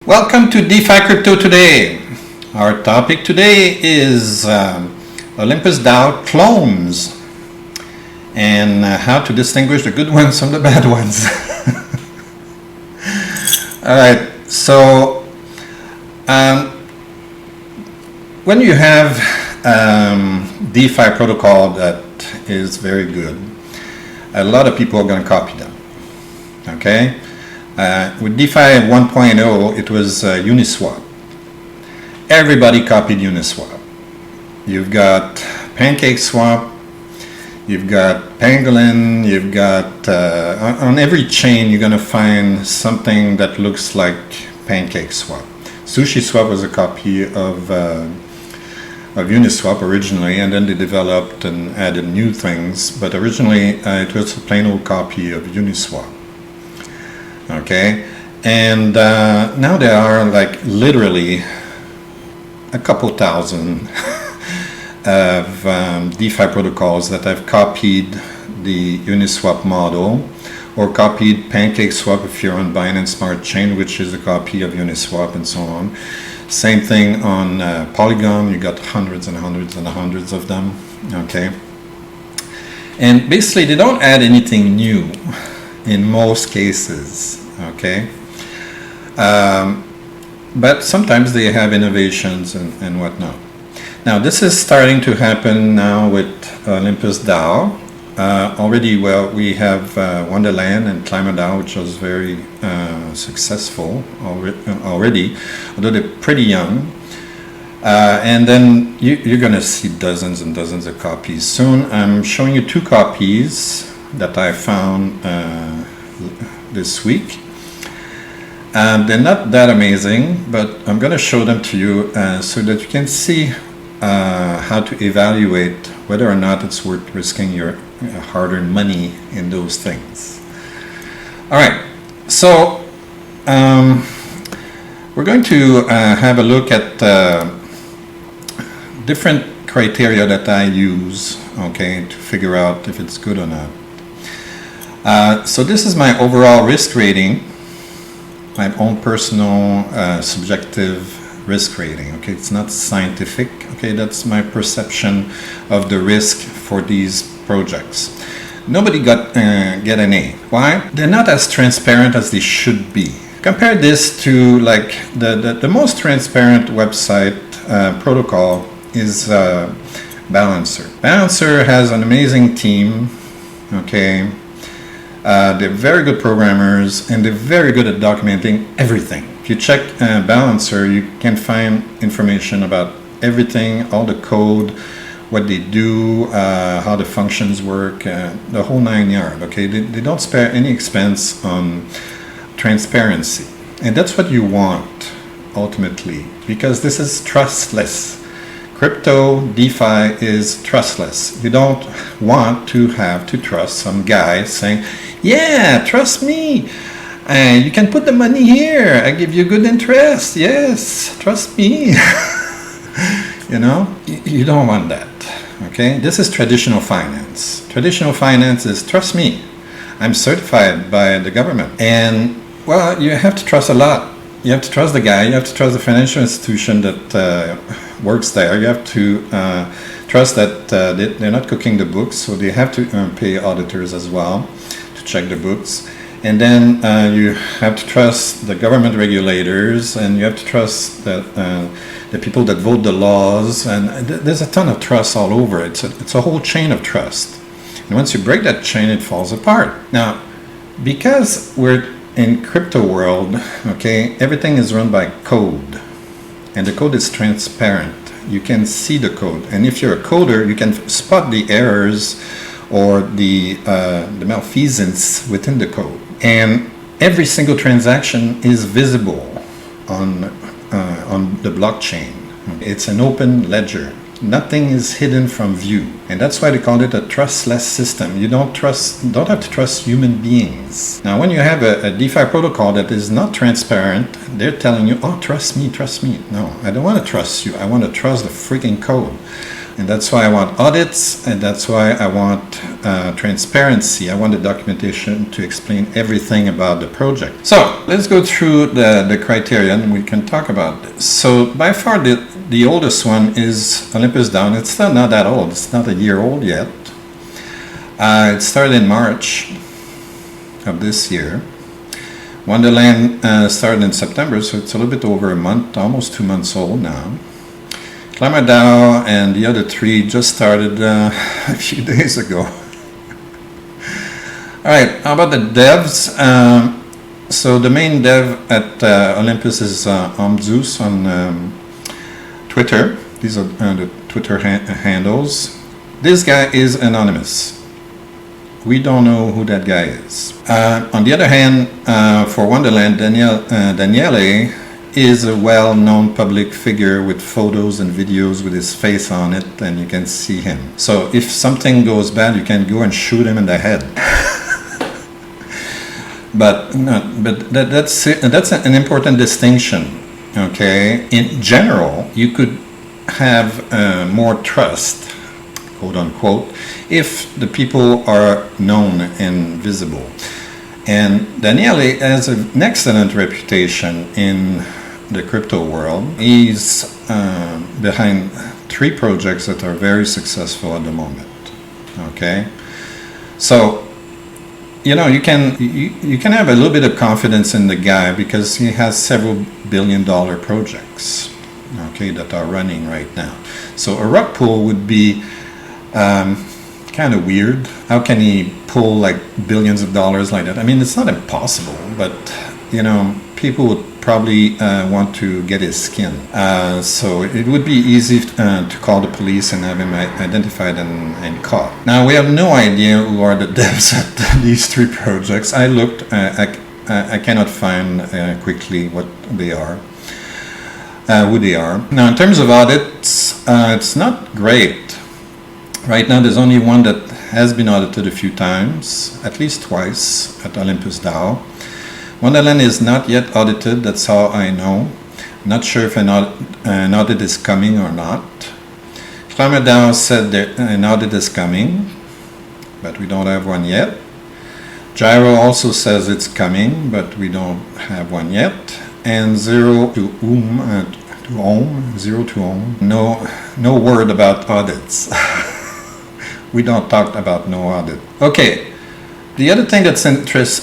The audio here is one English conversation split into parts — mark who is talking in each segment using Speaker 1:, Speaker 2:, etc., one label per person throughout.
Speaker 1: Welcome to DeFi Crypto Today. Our topic today is OlympusDAO clones and how to distinguish the good ones from the bad ones. Alright, so when you have DeFi protocol that is very good, a lot of people are going to copy them. Okay? With DeFi 1.0, it was Uniswap. Everybody copied Uniswap. You've got PancakeSwap, you've got Pangolin, you've got, on every chain you're going to find something that looks like PancakeSwap. SushiSwap was a copy of Uniswap originally, and then they developed and added new things, but originally it was a plain old copy of Uniswap. Okay, and now there are like literally a couple thousand of DeFi protocols that have copied the Uniswap model or copied PancakeSwap if you're on Binance Smart Chain, which is a copy of Uniswap, and so on. Same thing on Polygon. You got hundreds and hundreds and hundreds of them. Okay, and basically they don't add anything new in most cases, okay, but sometimes they have innovations and whatnot. Now this is starting to happen now with OlympusDAO. Already, well, we have Wonderland and KlimaDAO, which was very successful already, although they're pretty young. And then you're going to see dozens and dozens of copies soon. I'm showing you two copies that I found this week. They're not that amazing, but I'm going to show them to you so that you can see how to evaluate whether or not it's worth risking your hard-earned money in those things. All right, so we're going to have a look at different criteria that I use, okay, to figure out if it's good or not. So this is my overall risk rating, my own personal subjective risk rating. Okay, it's not scientific. Okay, that's my perception of the risk for these projects. Nobody get an A. Why? They're not as transparent as they should be. Compare this to like the most transparent website protocol is Balancer. Balancer has an amazing team. Okay. They're very good programmers, and they're very good at documenting everything. If you check Balancer, you can find information about everything, all the code, what they do, how the functions work, the whole 9 yards. Okay, they don't spare any expense on transparency, and that's what you want ultimately, because this is trustless. Crypto DeFi is trustless. You don't want to have to trust some guy saying, yeah, trust me. You can put the money here. I give you good interest. Yes, trust me. You know, you don't want that. Okay, this is traditional finance. Traditional finance is trust me. I'm certified by the government. And, well, you have to trust a lot. You have to trust the guy. You have to trust the financial institution that works there. You have to trust that they're not cooking the books, so they have to pay auditors as well to check the books. And then you have to trust the government regulators, and you have to trust the people that vote the laws. And there's a ton of trust all over. It's a whole chain of trust. And once you break that chain, it falls apart. Now, because we're in crypto world, okay, everything is run by code, and the code is transparent. You can see the code, and if you're a coder, you can spot the errors or the malfeasance within the code. And every single transaction is visible on the blockchain. It's an open ledger. Nothing is hidden from view, and that's why they call it a trustless system. You don't have to trust human beings. Now, when you have a DeFi protocol that is not transparent, they're telling you, "Oh, trust me, trust me." No, I don't want to trust you. I want to trust the freaking code. And that's why I want audits, and that's why I want transparency. I want the documentation to explain everything about the project. So let's go through the criteria and we can talk about this. So by far the oldest one is OlympusDAO. It's still not that old. It's not a year old yet. It started in March of this year. Wonderland started in September, so it's a little bit over a month, almost 2 months old now. KlimaDAO and the other three just started a few days ago. All right, how about the devs? So the main dev at Olympus is Zeus on Twitter. These are the Twitter handles. This guy is anonymous. We don't know who that guy is. On the other hand, for Wonderland, Daniele is a well-known public figure with photos and videos with his face on it, and you can see him. So if something goes bad, you can go and shoot him in the head. But that's an important distinction. Okay, in general, you could have more trust, quote unquote, if the people are known and visible. And Daniele has an excellent reputation in the crypto world. He's behind 3 projects that are very successful at the moment. Okay, so you know you can have a little bit of confidence in the guy because he has several billion-dollar projects, okay, that are running right now. So a rug pull would be kind of weird. How can he pull like billions of dollars like that? I mean, it's not impossible, but you know, people would probably want to get his skin. So it would be easy to call the police and have him identified and caught. Now, we have no idea who are the devs at these 3 projects. I looked, I cannot find quickly what they are, who they are. Now, in terms of audits, it's not great. Right now, there's only one that has been audited a few times, at least twice, at OlympusDAO. Wonderland is not yet audited, that's how I know. Not sure if an audit is coming or not. KlimaDAO said that an audit is coming, but we don't have one yet. Gyro also says it's coming, but we don't have one yet. And ZeroTwOhm, no word about audits. We don't talk about no audit. Okay. The other thing that's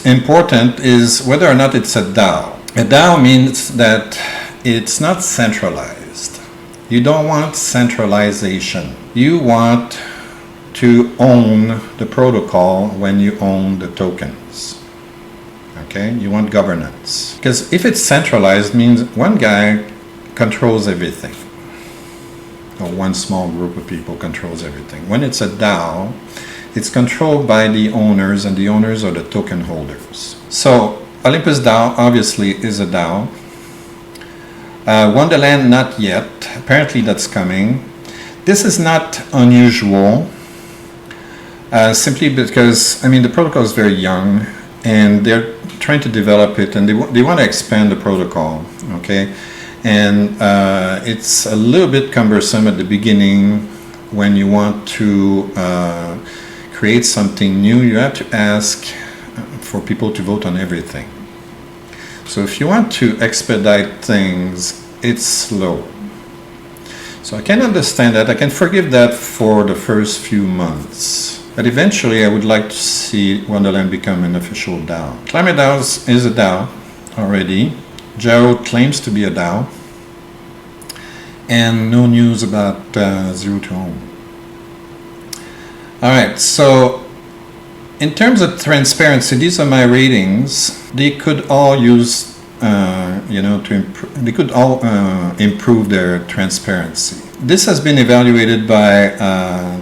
Speaker 1: important is whether or not it's a DAO. A DAO means that it's not centralized. You don't want centralization. You want to own the protocol when you own the tokens. Okay? You want governance. Because if it's centralized, it means one guy controls everything. Or one small group of people controls everything. When it's a DAO, it's controlled by the owners, and the owners are the token holders. So OlympusDAO obviously is a DAO. Wonderland not yet. Apparently that's coming. This is not unusual, simply because, I mean, the protocol is very young and they're trying to develop it, and they want to expand the protocol, okay? And it's a little bit cumbersome at the beginning when you want to create something new. You have to ask for people to vote on everything. So if you want to expedite things, it's slow. So I can understand that. I can forgive that for the first few months. But eventually I would like to see Wonderland become an official DAO. KlimaDAO is a DAO already. Gyro claims to be a DAO. And no news about ZeroTwOhm. All right, so in terms of transparency, these are my ratings. They could all use, they could all improve their transparency. This has been evaluated by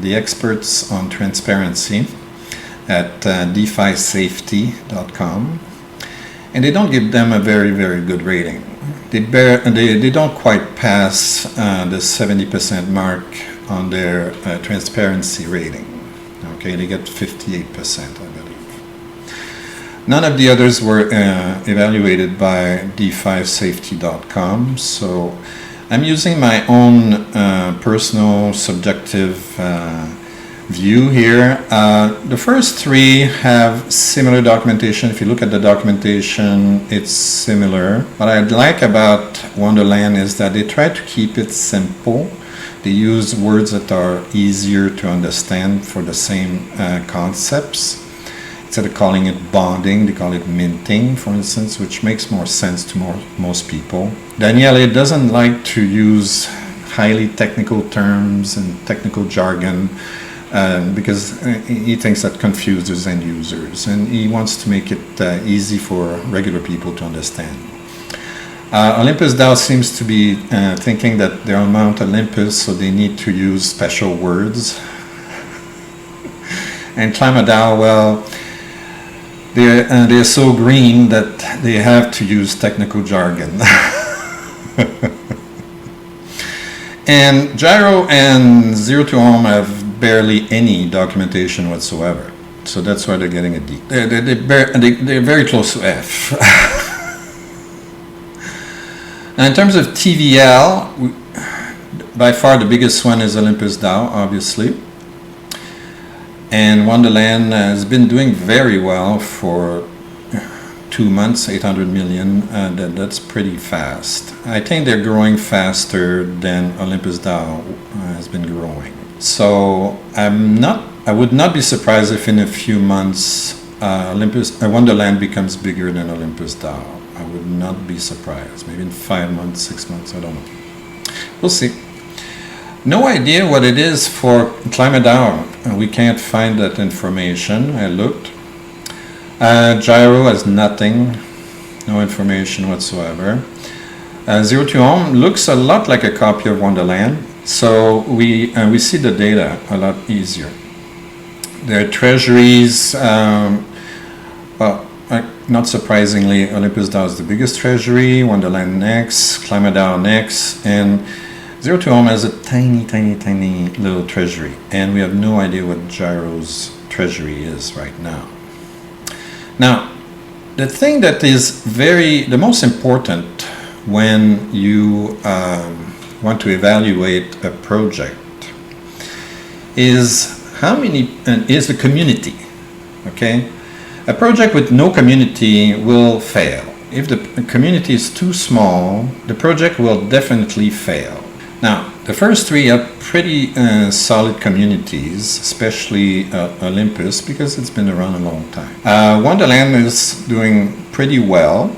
Speaker 1: the experts on transparency at DefiSafety.com, and they don't give them a very, very good rating. They don't quite pass the 70% mark on their transparency rating. Okay, they get 58%, I believe. None of the others were evaluated by DefiSafety.com, so I'm using my own personal subjective view here. The first three have similar documentation. If you look at the documentation, it's similar. What I like about Wonderland is that they try to keep it simple. They use words that are easier to understand for the same concepts. Instead of calling it bonding, they call it minting, for instance, which makes more sense to most people. Daniele doesn't like to use highly technical terms and technical jargon because he thinks that confuses end users, and he wants to make it easy for regular people to understand. OlympusDAO seems to be thinking that they're on Mount Olympus, so they need to use special words. And KlimaDAO, well, they're so green that they have to use technical jargon. And Gyro and ZeroTwOhm have barely any documentation whatsoever. So that's why they're getting a D. They're very close to F. Now in terms of TVL, by far the biggest one is OlympusDAO, obviously. And Wonderland has been doing very well for 2 months, 800 million. That's pretty fast. I think they're growing faster than OlympusDAO has been growing. So I would not be surprised if in a few months Wonderland becomes bigger than OlympusDAO. I would not be surprised. Maybe in 5 months, 6 months, I don't know. We'll see. No idea what it is for KlimaDAO. We can't find that information. I looked. Gyro has nothing, no information whatsoever. ZeroTwOhm looks a lot like a copy of Wonderland, so we see the data a lot easier. Their treasuries, well, not surprisingly, OlympusDAO is the biggest treasury, Wonderland next, KlimaDAO next, and ZeroTwOhm has a tiny little treasury, and we have no idea what Gyro's treasury is right now. Now, the thing that is the most important when you want to evaluate a project is is the community. Okay, a project with no community will fail. If the community is too small, the project will definitely fail. Now, the first three have pretty solid communities, especially Olympus, because it's been around a long time. Wonderland is doing pretty well.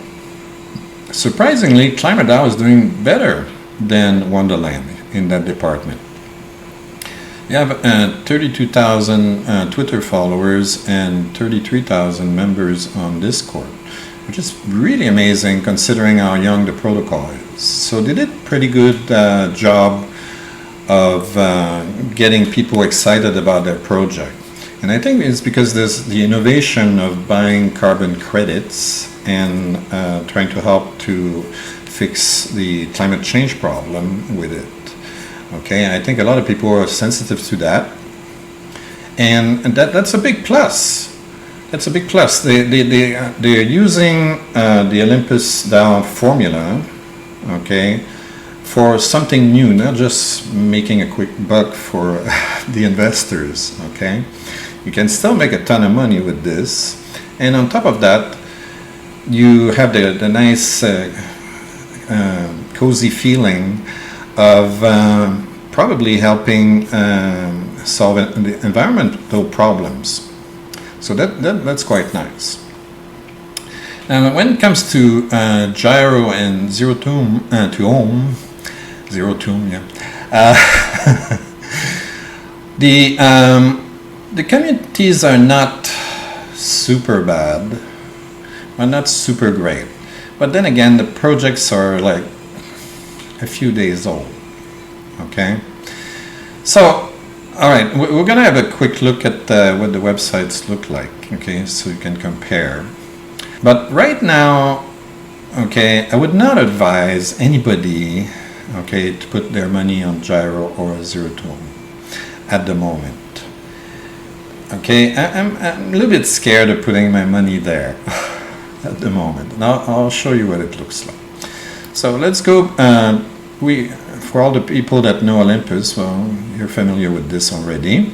Speaker 1: Surprisingly, KlimaDAO is doing better than Wonderland in that department. We have 32,000 Twitter followers and 33,000 members on Discord, which is really amazing considering how young the protocol is. So they did a pretty good job of getting people excited about their project. And I think it's because there's the innovation of buying carbon credits and trying to help to fix the climate change problem with it. Okay, I think a lot of people are sensitive to that. And that's a big plus. That's a big plus. They're using the OlympusDAO formula, okay, for something new, not just making a quick buck for the investors, okay. You can still make a ton of money with this, and on top of that, you have the nice cozy feeling of probably helping solve the environmental problems. So that's quite nice. Now, when it comes to Gyro and ZeroTwOhm, yeah. The communities are not super bad, but not super great. But then again, the projects are like a few days old. Okay, so all right, we're gonna have a quick look at what the websites look like. Okay, so you can compare. But right now, okay, I would not advise anybody, okay, to put their money on Gyro or ZeroTwOhm at the moment. Okay, I'm a little bit scared of putting my money there at the moment. Now I'll show you what it looks like. So let's go for all the people that know Olympus, well, you're familiar with this already.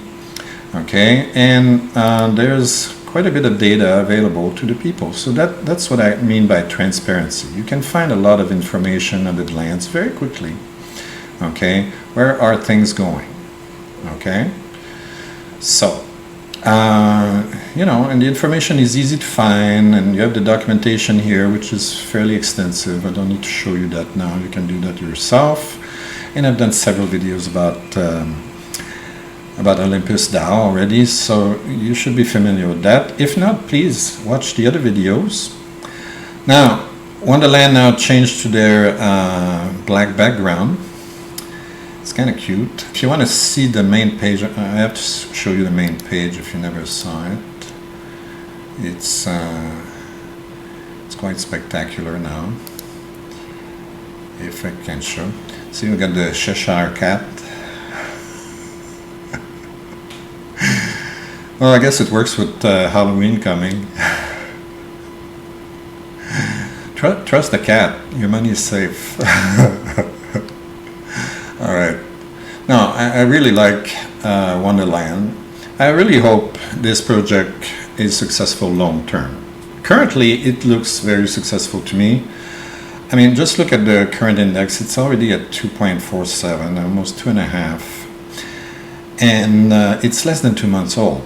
Speaker 1: Okay, and there's quite a bit of data available to the people. So that's what I mean by transparency. You can find a lot of information at a glance very quickly. Okay, where are things going? Okay, so and the information is easy to find, and you have the documentation here, which is fairly extensive. I don't need to show you that now. You can do that yourself. And I've done several videos about OlympusDAO already, so you should be familiar with that. If not, please watch the other videos. Now, Wonderland now changed to their black background. It's kind of cute. If you want to see the main page, I have to show you the main page if you never saw it. It's quite spectacular now. If I can show. See, we got the Cheshire Cat. Well, I guess it works with Halloween coming. Trust the cat. Your money is safe. All right. Now, I really like Wonderland. I really hope this project is successful long term. Currently, it looks very successful to me. I mean, just look at the current index. It's already at 2.47, almost 2.5. And it's less than 2 months old.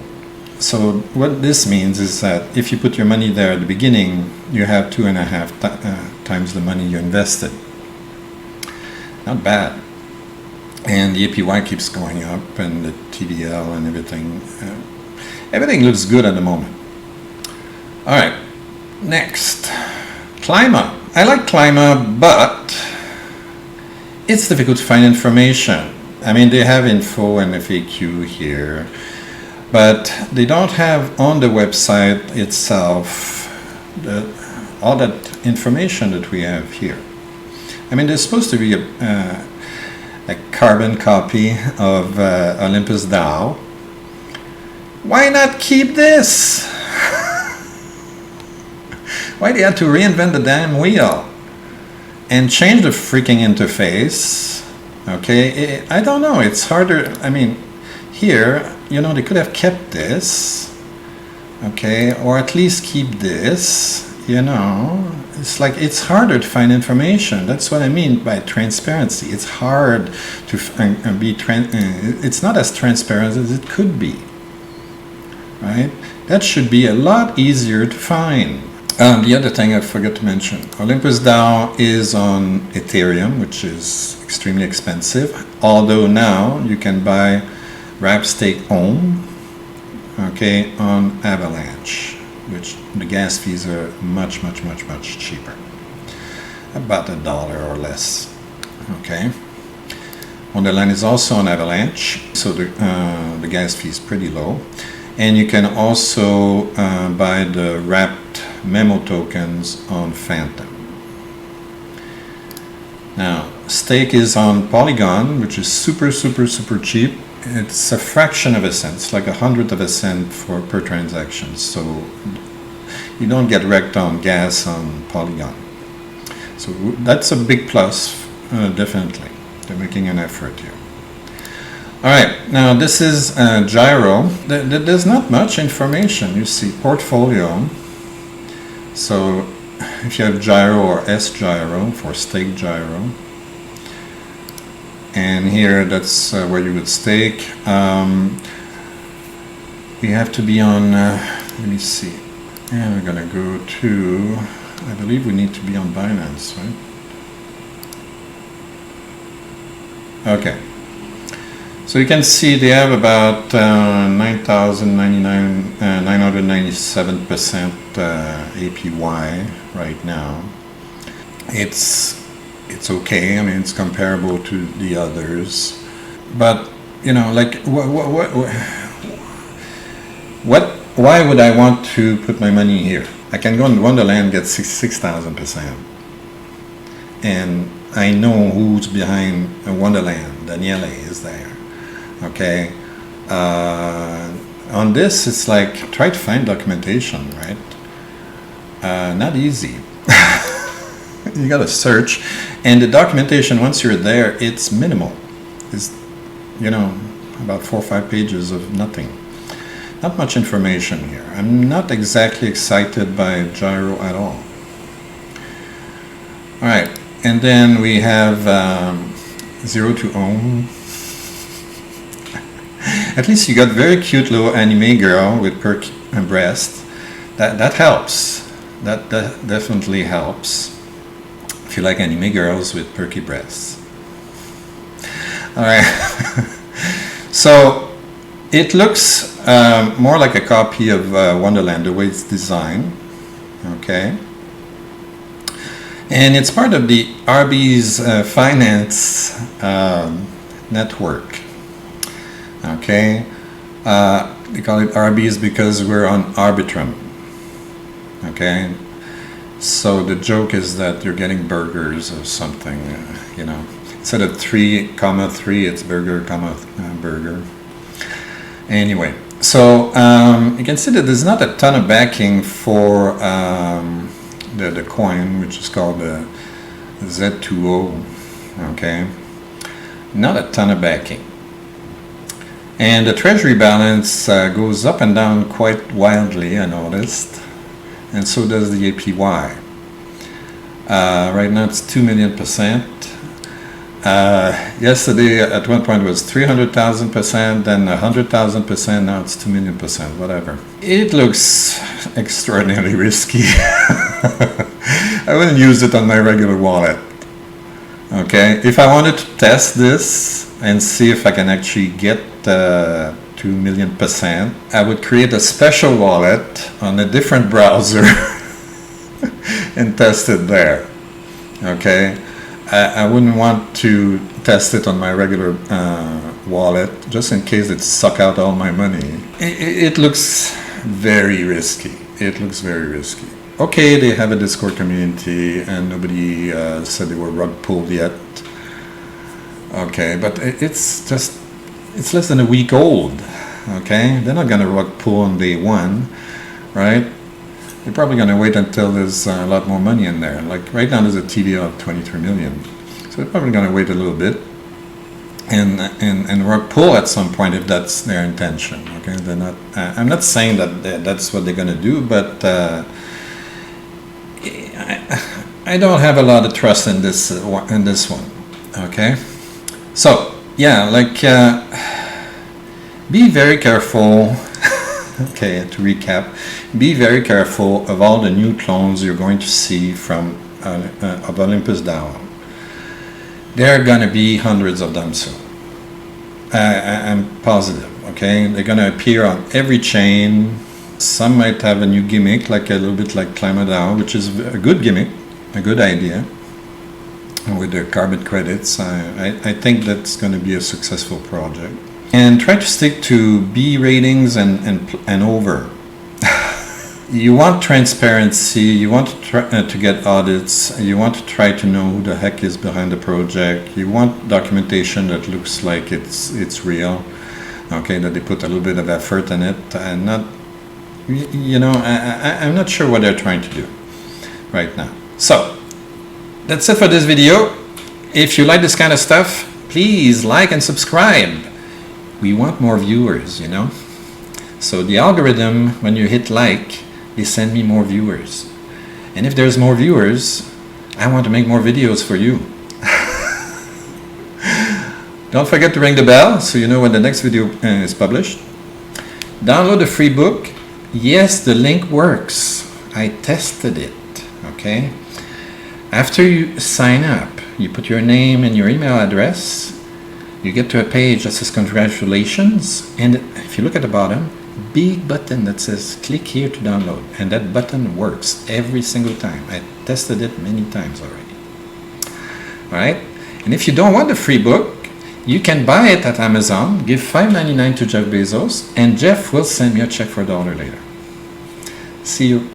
Speaker 1: So what this means is that if you put your money there at the beginning, you have 2.5 times the money you invested. Not bad. And the APY keeps going up, and the TVL and everything. Everything looks good at the moment. All right, next. Klima. I like Klima, but it's difficult to find information. I mean, they have info and FAQ here, but they don't have on the website itself all that information that we have here. I mean, there's supposed to be a carbon copy of OlympusDAO. Why not keep this? Why they had to reinvent the damn wheel and change the freaking interface? Okay, I don't know. It's harder. I mean, here, they could have kept this, okay, or at least keep this. It's like it's harder to find information. That's what I mean by transparency. It's hard to be it's not as transparent as it could be, right? That should be a lot easier to find. The other thing I forgot to mention, OlympusDAO is on Ethereum, which is extremely expensive, although now you can buy ZeroTwOhm, okay, on Avalanche, which the gas fees are much cheaper, about $1 or less. Okay, Wonderland is also on Avalanche, so the gas fee is pretty low, and you can also buy the wrapped memo tokens on Phantom. Now, stake is on Polygon, which is super cheap. It's a fraction of a cent. It's like 1/100 of a cent per transaction. So you don't get wrecked on gas on Polygon. So that's a big plus, definitely. They're making an effort here. All right, now this is Gyro. There's not much information. You see portfolio. So if you have Gyro or S-Gyro for stake Gyro, and here that's where you would stake. You have to be on, let me see, and we're gonna go to, I believe we need to be on Binance, right? Okay, so you can see they have about 997% APY right now. It's okay. I mean, it's comparable to the others, but like why would I want to put my money here? I can go in Wonderland and get 6,000%, and I know who's behind Wonderland. Daniele is there. Okay. On this, it's like try to find documentation, right? Not easy. You got to search, and the documentation, once you're there, it's minimal. It's, you know, about 4 or 5 pages of nothing. Not much information here. I'm not exactly excited by Gyro at all. All right, and then we have ZeroTwOhm. At least you got very cute little anime girl with perky breast. That helps. That definitely helps. If you like anime girls with perky breasts. All right. So it looks more like a copy of Wonderland, the way it's designed. Okay. And it's part of the RB's finance network. Okay. They call it RB's because we're on Arbitrum. Okay. So the joke is that you're getting burgers or something, you know. Instead of 3,3, it's burger, burger. Anyway, so you can see that there's not a ton of backing for the coin, which is called the ZeroTwOhm. Okay, not a ton of backing, and the treasury balance goes up and down quite wildly, I noticed, and so does the APY. Right now it's 2 million%. Yesterday at one point it was 300,000%, then 100,000%, now it's 2 million%, whatever. It looks extraordinarily risky. I wouldn't use it on my regular wallet. Okay, if I wanted to test this and see if I can actually get 2 million%, I would create a special wallet on a different browser and test it there. Okay. I wouldn't want to test it on my regular wallet, just in case it suck out all my money. It looks very risky. It looks very risky. Okay, they have a Discord community, and nobody said they were rug pulled yet. Okay, but it's less than a week old. Okay, they're not gonna rug pull on day one, right? They're probably going to wait until there's a lot more money in there. Like right now there's a TVL of 23 million. So they're probably going to wait a little bit and rug pull at some point if that's their intention. Okay, they're not. I'm not saying that that's what they're going to do, but I don't have a lot of trust in this one. Okay, so yeah, like be very careful. Okay, to recap, be very careful of all the new clones you're going to see from of OlympusDAO. There are going to be hundreds of them soon. I'm positive. Okay, they're going to appear on every chain. Some might have a new gimmick, like a little bit like KlimaDAO, which is a good gimmick, a good idea. With their carbon credits, I think that's going to be a successful project. And try to stick to B ratings and over. You want transparency, you want to try to get audits, you want to try to know who the heck is behind the project, you want documentation that looks like it's real, okay, that they put a little bit of effort in it, and not, you know, I'm not sure what they're trying to do right now. So, that's it for this video. If you like this kind of stuff, please like and subscribe. We want more viewers, you know. So the algorithm, when you hit like, they send me more viewers. And if there's more viewers, I want to make more videos for you. Don't forget to ring the bell so you know when the next video is published. Download the free book. Yes, the link works. I tested it, okay? After you sign up, you put your name and your email address. You get to a page that says congratulations, and if you look at the bottom, big button that says click here to download, and that button works every single time. I tested it many times already. Alright, and if you don't want the free book, you can buy it at Amazon, give $5.99 to Jeff Bezos, and Jeff will send me a check for $1 later. See you.